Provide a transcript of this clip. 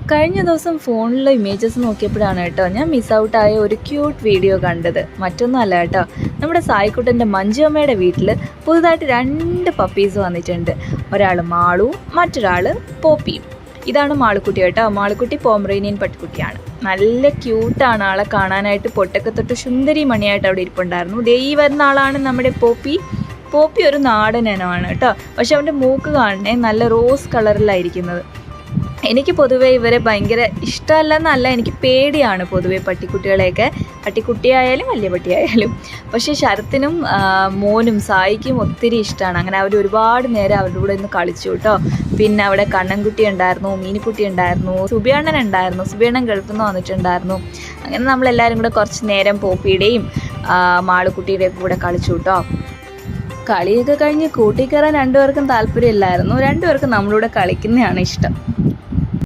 കഴിഞ്ഞ ദിവസം ഫോണിലെ ഇമേജസ് നോക്കിയപ്പോഴാണ് കേട്ടോ ഞാൻ മിസ് ഔട്ടായ ഒരു ക്യൂട്ട് വീഡിയോ കണ്ടത്. മറ്റൊന്നുമല്ല കേട്ടോ, നമ്മുടെ സായിക്കുട്ടൻ്റെ മഞ്ജുമ്മയുടെ വീട്ടിൽ പുതുതായിട്ട് 2 പപ്പീസ് വന്നിട്ടുണ്ട്. ഒരാൾ മാളുവും മറ്റൊരാൾ പോപ്പിയും. ഇതാണ് മാളുക്കുട്ടി കേട്ടോ. മാളുക്കുട്ടി പോമറേനിയൻ പട്ടിക്കുട്ടിയാണ്. നല്ല ക്യൂട്ടാണ്. ആളെ കാണാനായിട്ട് പൊട്ടൊക്കെ തൊട്ട് സുന്ദരി മണിയായിട്ട് അവിടെ ഇരിപ്പുണ്ടായിരുന്നു. ഈ വരുന്ന ആളാണ് നമ്മുടെ പോപ്പി. പോപ്പി ഒരു നാടൻ ഇനമാണ് കേട്ടോ. പക്ഷെ അവൻ്റെ മൂക്ക് കാണണേ നല്ല റോസ് കളറിലായിരിക്കുന്നത്. എനിക്ക് പൊതുവേ ഇവരെ ഭയങ്കര ഇഷ്ടമല്ലെന്നല്ല, എനിക്ക് പേടിയാണ് പൊതുവേ പട്ടിക്കുട്ടികളെയൊക്കെ. പട്ടിക്കുട്ടിയായാലും വലിയ പട്ടിയായാലും. പക്ഷേ ശരത്തിനും മോനും സായിക്കും ഒത്തിരി ഇഷ്ടമാണ്. അങ്ങനെ അവർ ഒരുപാട് നേരം അവരുടെ കൂടെ ഇന്ന് കളിച്ചു കേട്ടോ. പിന്നെ അവിടെ കണ്ണൻകുട്ടി ഉണ്ടായിരുന്നു, മീനിക്കുട്ടി ഉണ്ടായിരുന്നു, സുബിയണ്ണൻ ഉണ്ടായിരുന്നു. സുബിയണ്ണൻ ഗൾഫിൽ നിന്ന് വന്നിട്ടുണ്ടായിരുന്നു. അങ്ങനെ നമ്മളെല്ലാവരും കൂടെ കുറച്ച് നേരം പോപ്പിയുടെയും മാളുക്കുട്ടിയുടെയും കൂടെ കളിച്ചു കേട്ടോ. കളിയൊക്കെ കഴിഞ്ഞ് കൂട്ടിക്കയറാൻ 2 പേർക്കും താല്പര്യമില്ലായിരുന്നു. 2 പേർക്കും നമ്മളൂടെ കളിക്കുന്നതാണ് ഇഷ്ടം.